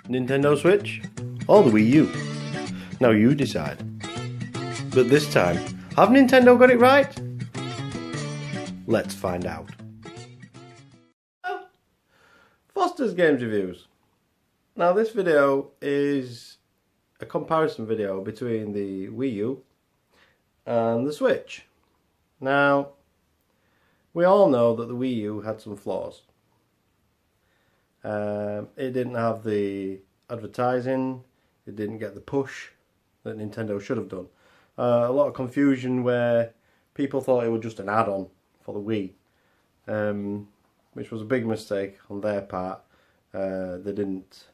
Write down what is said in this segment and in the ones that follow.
Nintendo Switch or the Wii U? Now you decide. But this time, have Nintendo got it right? Let's find out. Foster's Games Reviews. Now this video is a comparison video between the Wii U and the Switch. Now, we all know that the Wii U had some flaws. It didn't have the advertising, it didn't get the push that Nintendo should have done. A lot of confusion where people thought it was just an add-on for the Wii, which was a big mistake on their part. They didn't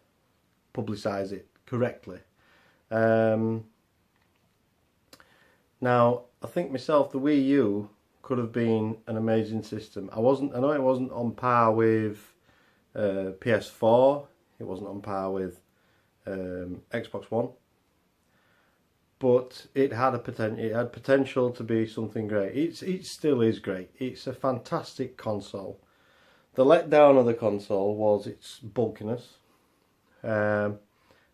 publicise it correctly. Now, I think myself, the Wii U could have been an amazing system. I know it wasn't on par with PS4. It wasn't on par with Xbox One, but it had potential to be something great. It still is great. It's a fantastic console. The letdown of the console was its bulkiness. I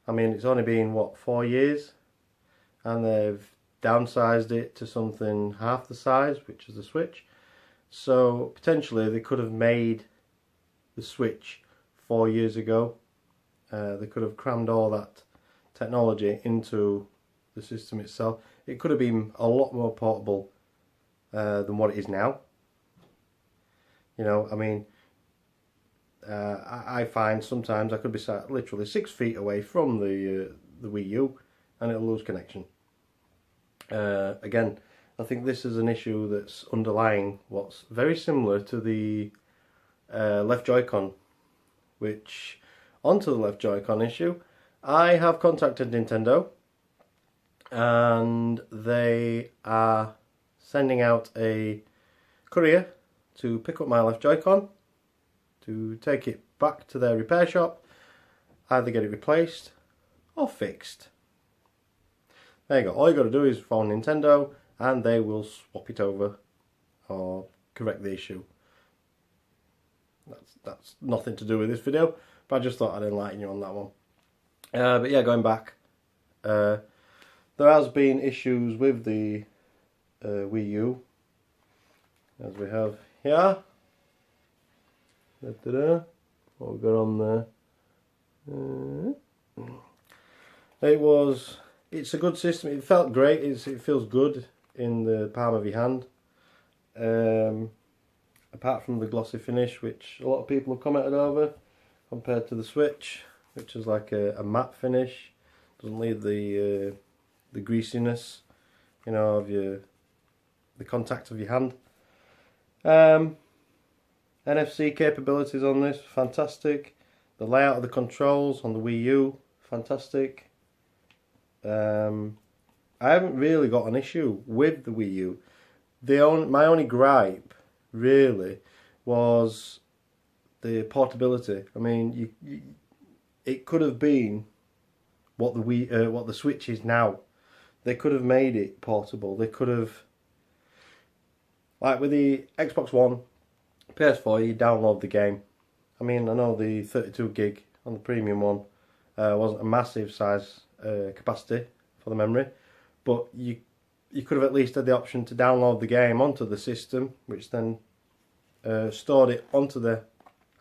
mean, it's only been what, 4 years, and they've downsized it to something half the size, which is the Switch. So potentially they could have made the Switch 4 years ago. They could have crammed all that technology into the system itself. It could have been a lot more portable than what it is now. You know, I mean, I find sometimes I could be sat literally 6 feet away from the Wii U and it'll lose connection. Again, I think this is an issue that's underlying what's very similar to the left Joy-Con, which, onto the left Joy-Con issue, I have contacted Nintendo and they are sending out a courier to pick up my left Joy-Con, to take it back to their repair shop, either get it replaced or fixed. There you go. All you got to do is phone Nintendo and they will swap it over or correct the issue. That's nothing to do with this video, but I just thought I'd enlighten you on that one. But yeah, going back, there has been issues with the Wii U, as we have here. What we've got on there. It's a good system. It felt great. It feels good in the palm of your hand. Apart from the glossy finish, which a lot of people have commented over, compared to the Switch, which is like a matte finish. Doesn't leave the greasiness, you know, of the contact of your hand. NFC capabilities on this, fantastic. The layout of the controls on the Wii U, fantastic. I haven't really got an issue with the Wii U. My only gripe really was the portability. I mean, it could have been what the Switch is now. They could have made it portable. They could have, like with the Xbox One, PS4, you download the game. I mean, I know the 32 gig on the premium one wasn't a massive size capacity for the memory, but you could have at least had the option to download the game onto the system, which then stored it onto the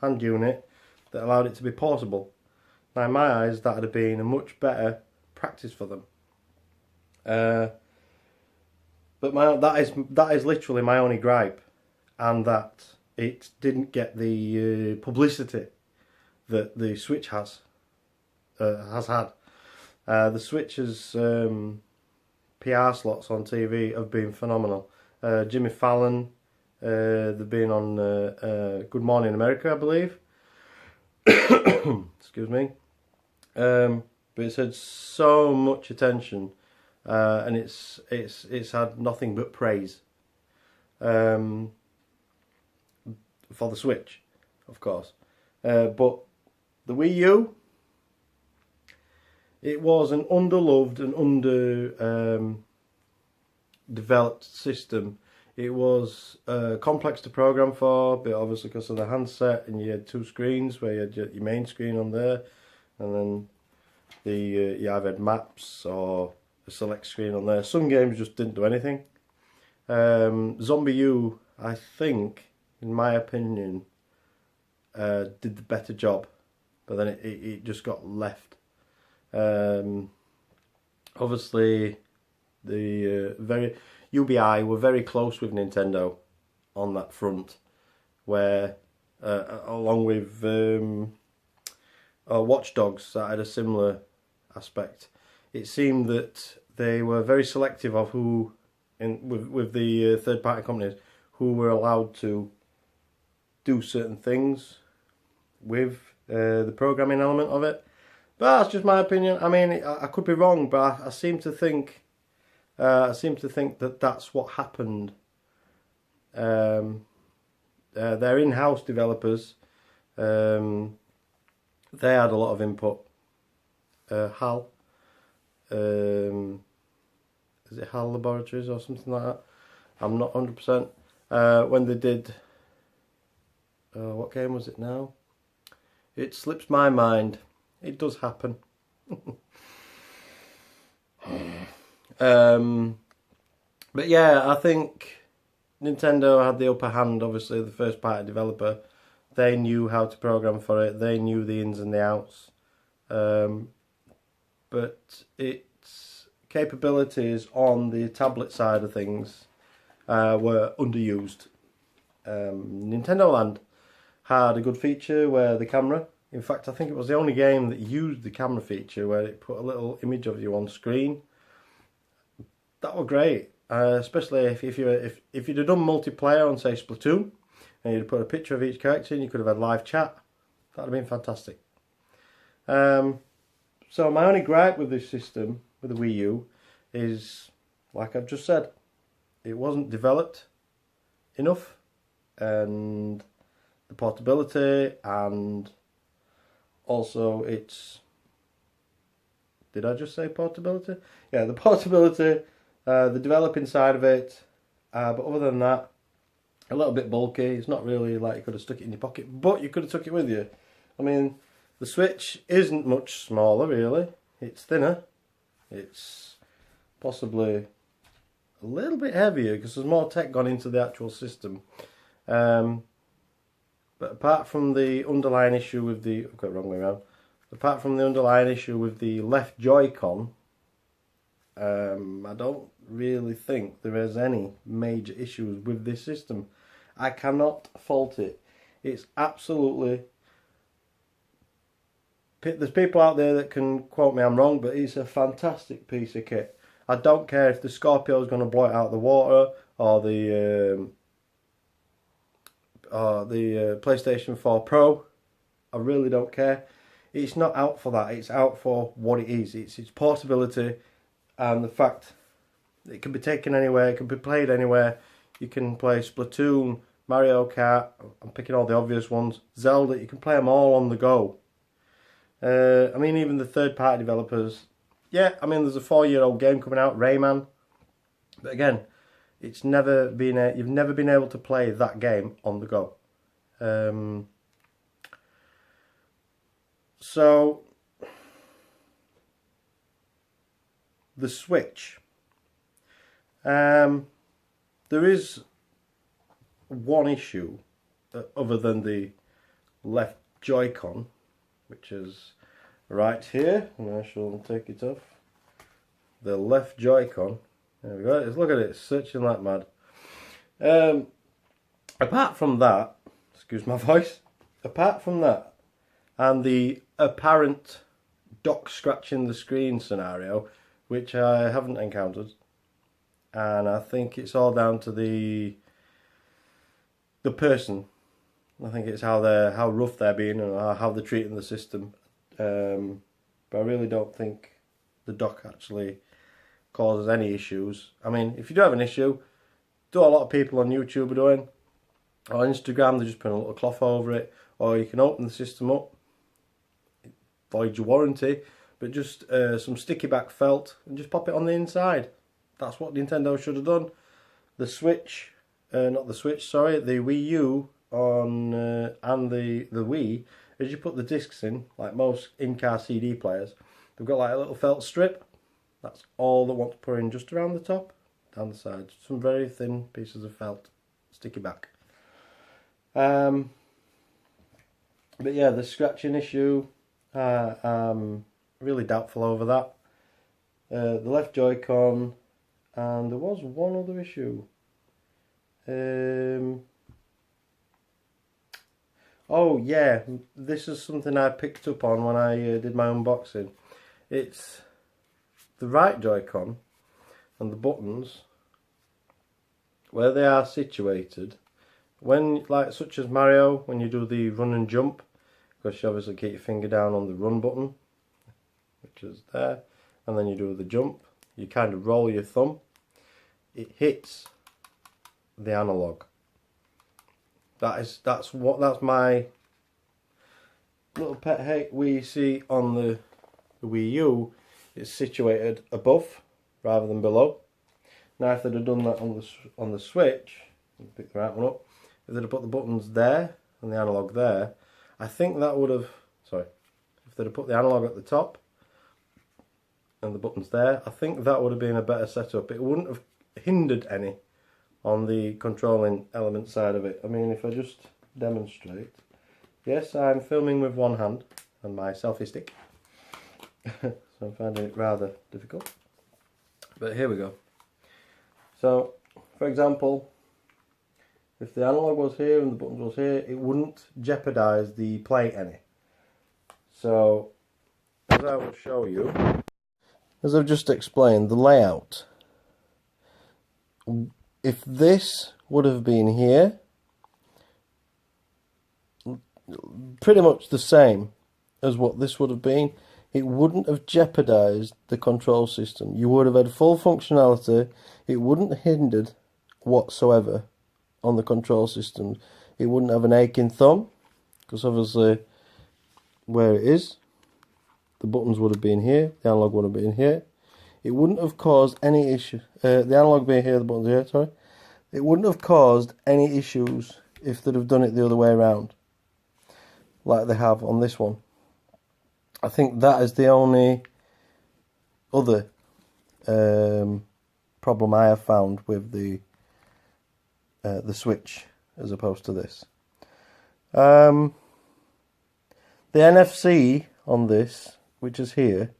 hand unit that allowed it to be portable. Now, in my eyes, that would have been a much better practice for them. But that is literally my only gripe, and that it didn't get the publicity that the Switch has had. The Switch's PR slots on TV have been phenomenal. Jimmy Fallon, they've been on Good Morning America, I believe. Excuse me. But it's had so much attention, and it's had nothing but praise. For the Switch, of course. But the Wii U, it was an underloved and underdeveloped system. It was complex to program for, but obviously because of the handset, and you had two screens where you had your main screen on there, and then you either had maps or a select screen on there. Some games just didn't do anything. Zombie U, I think, in my opinion, did the better job, but then it just got left. Obviously, the UBI were very close with Nintendo on that front, where along with Watch Dogs, that had a similar aspect. It seemed that they were very selective of who, with the third-party companies, who were allowed to do certain things with the programming element of it. But that's just my opinion. I mean, I could be wrong, but I seem to think that that's what happened. They're in-house developers. They had a lot of input. HAL, is it HAL Laboratories or something like that? I'm not 100%. When they did, what game was it now? It slips my mind. It does happen. But yeah, I think Nintendo had the upper hand. Obviously, the first party developer, they knew how to program for it. They knew the ins and the outs. But its capabilities on the tablet side of things were underused. Nintendo Land had a good feature where the camera, in fact I think it was the only game that used the camera feature, where it put a little image of you on screen. That was great, especially if you'd have done multiplayer on, say, Splatoon, and you'd put a picture of each character and you could have had live chat. That would have been fantastic. So my only gripe with this system, with the Wii U, is, like I've just said, it wasn't developed enough, and the portability, and also its, did I just say portability? Yeah, the portability, the developing side of it, but other than that, a little bit bulky. It's not really like you could have stuck it in your pocket, but you could have took it with you. I mean, the Switch isn't much smaller really, it's thinner, it's possibly a little bit heavier because there's more tech gone into the actual system. But apart from the underlying issue with the, I've got it wrong way around. Apart from the underlying issue with the left Joy-Con, I don't really think there is any major issues with this system. I cannot fault it. It's absolutely, there's people out there that can quote me I'm wrong, but it's a fantastic piece of kit. I don't care if the Scorpio is going to blow it out of the water, or the PlayStation 4 Pro. I really don't care. It's not out for that. It's out for what it is. It's its portability, and the fact it can be taken anywhere. It can be played anywhere. You can play Splatoon, Mario Kart. I'm picking all the obvious ones. Zelda. You can play them all on the go. I mean, even the third-party developers. Yeah, I mean, there's a 4-year-old game coming out, Rayman. But again, it's never been you've never been able to play that game on the go. So the Switch. There is one issue other than the left Joy-Con, which is right here, and I shall take it off. The left Joy-Con. There we go. Look at it, it's searching like mad. Apart from that, excuse my voice. Apart from that, and the apparent dock scratching the screen scenario, which I haven't encountered, and I think it's all down to the person. I think it's how rough they're being and how they're treating the system. But I really don't think the dock actually causes any issues. I mean, if you do have an issue, do a lot of people on YouTube are doing, or Instagram, they just put a little cloth over it, or you can open the system up, void your warranty, but just some sticky back felt and just pop it on the inside. That's what Nintendo should have done. The Switch, not the Switch, sorry, the Wii U on and the Wii as you put the discs in, like most in-car CD players, they've got like a little felt strip. That's all they want to put in, just around the top, down the sides. Some very thin pieces of felt, sticky back. But yeah, the scratching issue, I'm really doubtful over that. The left Joy-Con, and there was one other issue. Oh yeah, this is something I picked up on when I did my unboxing. It's the right Joy-Con and the buttons, where they are situated. When, like, such as Mario, when you do the run and jump, because you obviously keep your finger down on the run button, which is there, and then you do the jump, you kind of roll your thumb, it hits the analog. That's my little pet hate. We see on the Wii U, it's situated above rather than below. Now, if they'd have done that on the Switch, pick the right one up. If they'd have put the buttons there and the analog there, I think that would have. Sorry, if they'd have put the analog at the top and the buttons there, I think that would have been a better setup. It wouldn't have hindered any on the controlling element side of it. I mean, if I just demonstrate. Yes, I'm filming with one hand and my selfie stick. So I'm finding it rather difficult. But here we go. So, for example, if the analog was here and the buttons was here, it wouldn't jeopardise the play any. So, as I will show you, as I've just explained, the layout. If this would have been here, pretty much the same as what this would have been, it wouldn't have jeopardised the control system. You would have had full functionality. It wouldn't have hindered whatsoever on the control system. It wouldn't have an aching thumb, because obviously where it is, the buttons would have been here, the analog would have been here. It wouldn't have caused any issue. The analog being here, the buttons here, sorry. It wouldn't have caused any issues if they'd have done it the other way around, like they have on this one. I think that is the only other problem I have found with the Switch as opposed to this. The NFC on this, which is here,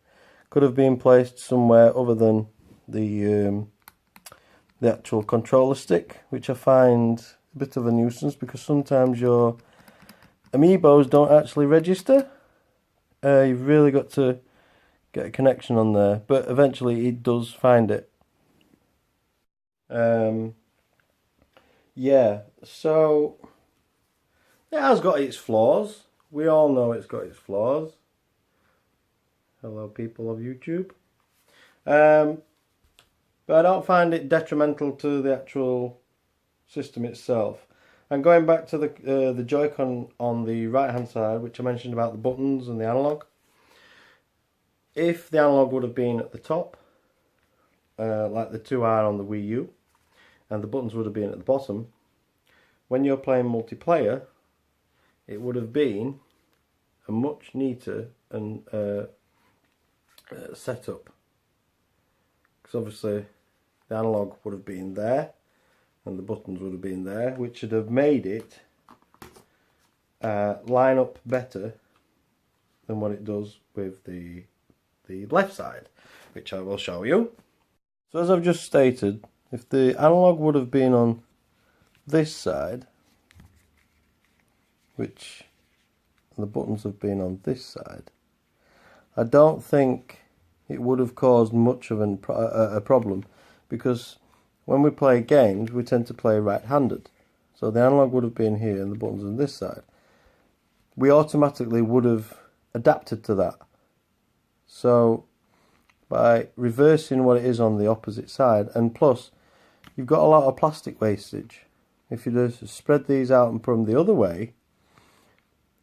could have been placed somewhere other than the actual controller stick, which I find a bit of a nuisance, because sometimes your amiibos don't actually register. You've really got to get a connection on there, but eventually it does find it. Yeah, so it has got its flaws. We all know it's got its flaws. Hello, people of YouTube. But I don't find it detrimental to the actual system itself. And going back to the Joy-Con on the right hand side, which I mentioned about the buttons and the analog, if the analog would have been at the top, like the two are on the Wii U, and the buttons would have been at the bottom, when you're playing multiplayer, it would have been a much neater and setup, because obviously the analog would have been there and the buttons would have been there, which would have made it line up better than what it does with the left side, which I will show you. So as I've just stated, if the analog would have been on this side, which the buttons have been on this side, I don't think it would have caused much of a problem, because when we play games we tend to play right-handed, so the analog would have been here and the buttons on this side. We automatically would have adapted to that. So by reversing what it is on the opposite side, and plus you've got a lot of plastic wastage. If you just spread these out and put them the other way,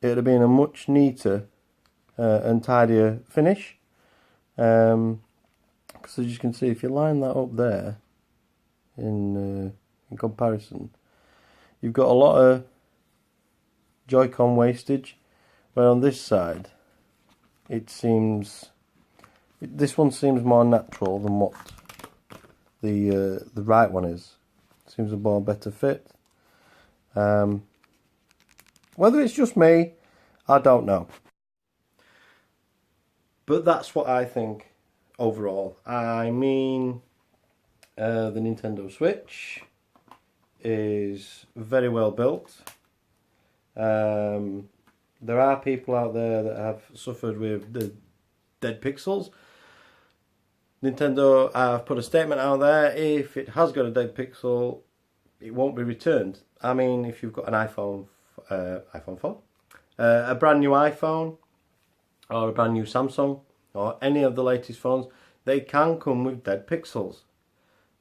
it would have been a much neater and tidier finish. Because as you can see, if you line that up there in comparison, you've got a lot of Joy-Con wastage, Where on this side, this one seems more natural than what the right one is. Seems a more better fit. Whether it's just me, I don't know. But that's what I think overall. I mean, the Nintendo Switch is very well built. There are people out there that have suffered with the dead pixels. Nintendo have put a statement out there: if it has got a dead pixel, it won't be returned. I mean, if you've got an iPhone 4, a brand new iPhone, or a brand new Samsung, or any of the latest phones, they can come with dead pixels.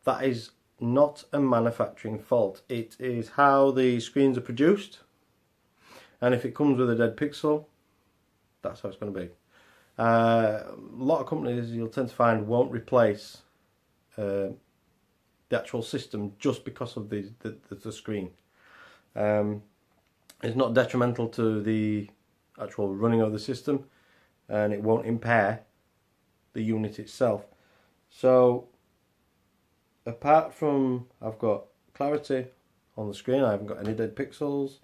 That is not a manufacturing fault. It is how the screens are produced. And if it comes with a dead pixel, that's how it's going to be. A lot of companies you'll tend to find won't replace the actual system just because of the screen. It's not detrimental to the actual running of the system, and it won't impair the unit itself. So apart from I've got clarity on the screen, I haven't got any dead pixels.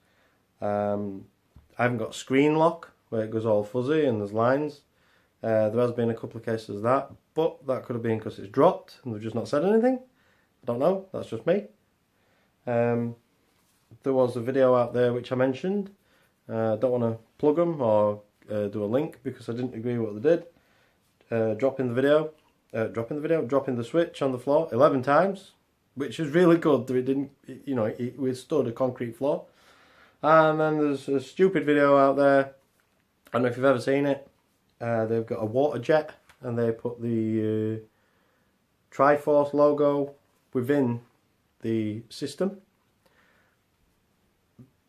I haven't got screen lock where it goes all fuzzy and there's lines. There has been a couple of cases of that, but that could have been because it's dropped and they've just not said anything. I don't know, that's just me. There was a video out there which I mentioned. I don't want to plug them or do a link because I didn't agree with what they did. Dropping the Switch on the floor 11 times, which is really good that it didn't, it withstood a concrete floor. And then there's a stupid video out there, I don't know if you've ever seen it. They've got a water jet and they put the Triforce logo within the system.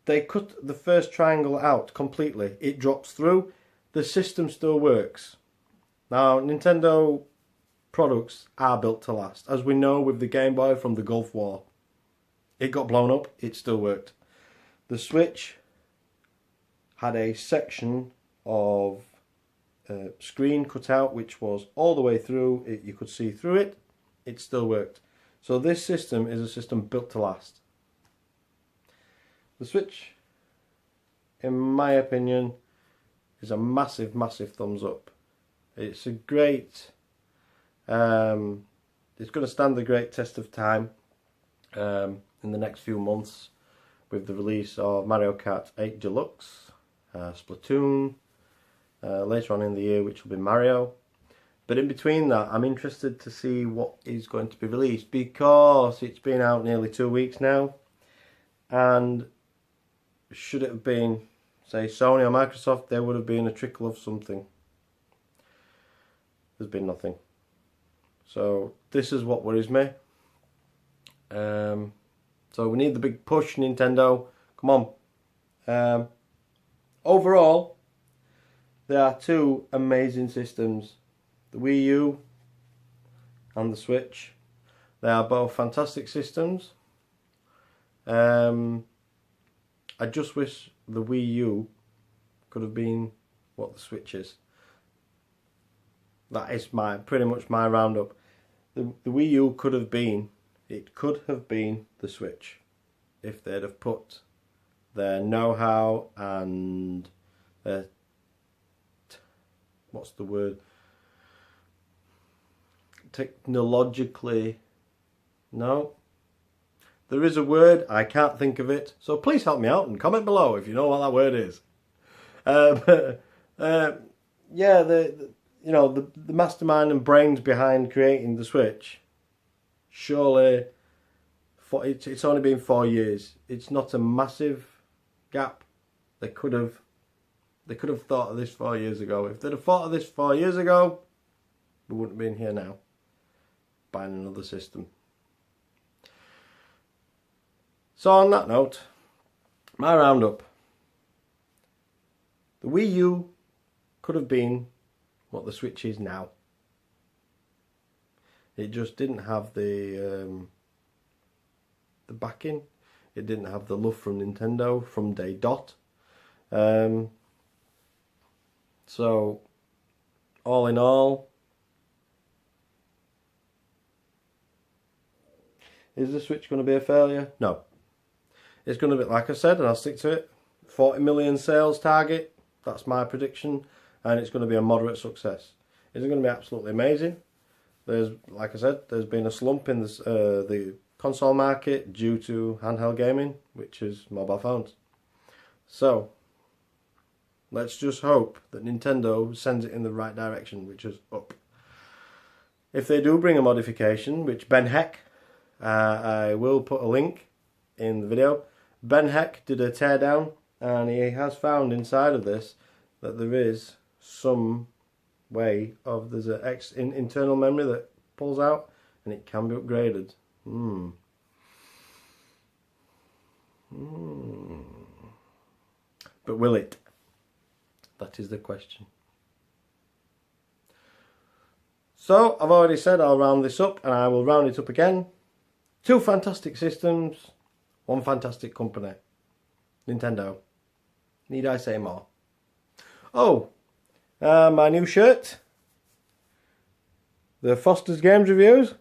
They cut the first triangle out completely. It drops through. The system still works. Now, Nintendo products are built to last. As we know with the Game Boy from the Gulf War. It got blown up, it still worked. The Switch had a section of screen cut out which was all the way through. You could see through it. It still worked. So this system is a system built to last. The Switch, in my opinion, is a massive, massive thumbs up. It's a great... it's going to stand the great test of time in the next few months with the release of Mario Kart 8 Deluxe, Splatoon, later on in the year, which will be Mario. But in between that, I'm interested to see what is going to be released because it's been out nearly 2 weeks now. And should it have been, say, Sony or Microsoft, there would have been a trickle of something. There's been nothing. So this is what worries me. So we need the big push, Nintendo. Come on. Overall, there are two amazing systems. The Wii U and the Switch. They are both fantastic systems. I just wish the Wii U could have been what the Switch is. That is pretty much my roundup. The Wii U could have been, it could have been the Switch if they'd have put their know-how and their, what's the word, technologically, no, there is a word, I can't think of it, so please help me out and comment below if you know what that word is. Yeah, the mastermind and brains behind creating the Switch, surely it's only been 4 years. It's not a massive gap. They could have thought of this 4 years ago. If they'd have thought of this 4 years ago, we wouldn't have been here now buying another system. So on that note, my roundup. The Wii U could have been what the Switch is now. It just didn't have the backing. It didn't have the love from Nintendo from day dot. So, all in all, is the Switch going to be a failure? No. It's going to be, like I said, and I'll stick to it, 40 million sales target. That's my prediction. And it's going to be a moderate success. Is it going to be absolutely amazing? There's, like I said, there's been a slump in the console market due to handheld gaming, which is mobile phones. So, let's just hope that Nintendo sends it in the right direction, which is up. If they do bring a modification, which Ben Heck, I will put a link in the video. Ben Heck did a teardown, and he has found inside of this that there is some way of, there's an internal memory that pulls out, and it can be upgraded. But will it? That is the question. So, I've already said I'll round this up, and I will round it up again. 2 fantastic systems, 1 fantastic company. Nintendo. Need I say more? Oh, my new shirt. The Foster's Games Reviews.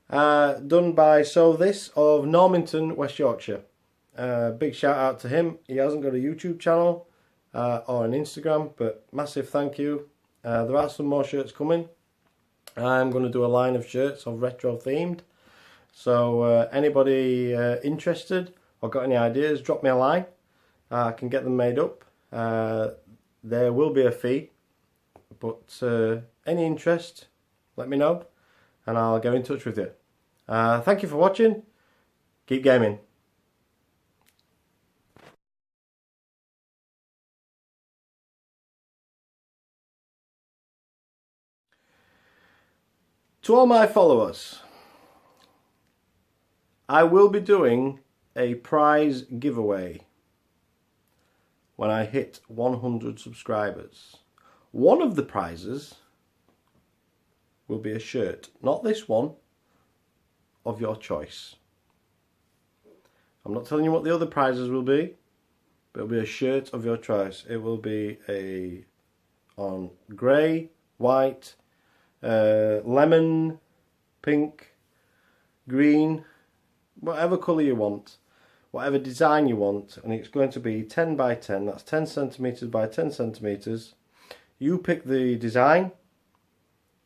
Done by So This of Normanton, West Yorkshire. Big shout out to him. He hasn't got a YouTube channel or an Instagram, but massive thank you. There are some more shirts coming. I'm going to do a line of shirts of retro themed. So anybody interested or got any ideas, drop me a line. I can get them made up. There will be a fee, but any interest, let me know and I'll get in touch with you. Thank you for watching. Keep gaming. To all my followers, I will be doing a prize giveaway when I hit 100 subscribers. One of the prizes will be a shirt, not this one, of your choice. I'm not telling you what the other prizes will be, but it'll be a shirt of your choice. It will be on grey, white, lemon, pink, green, whatever colour you want, whatever design you want, and it's going to be 10 by 10, that's 10 centimetres by 10 centimetres. You pick the design,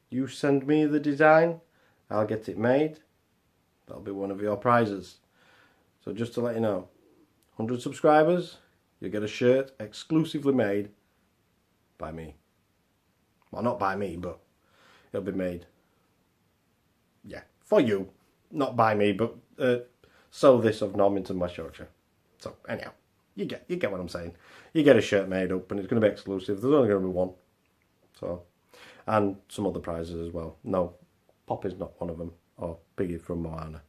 you send me the design, I'll get it made, that'll be one of your prizes. So just to let you know, 100 subscribers, you get a shirt exclusively made by me. Well, not by me, but it'll be made, yeah, for you. Not by me, but So This of Normanton, West Yorkshire. So anyhow, you get what I'm saying. You get a shirt made up, and it's going to be exclusive. There's only going to be one. So, and some other prizes as well. No, Poppy's not one of them, or Piggy from Moana.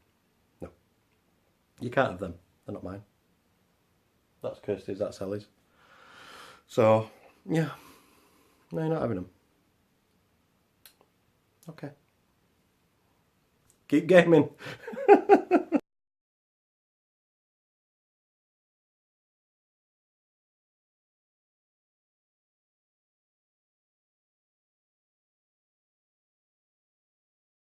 No, you can't have them. They're not mine. That's Kirsty's. That's Ellie's. So yeah, no, you're not having them. Okay. Keep gaming.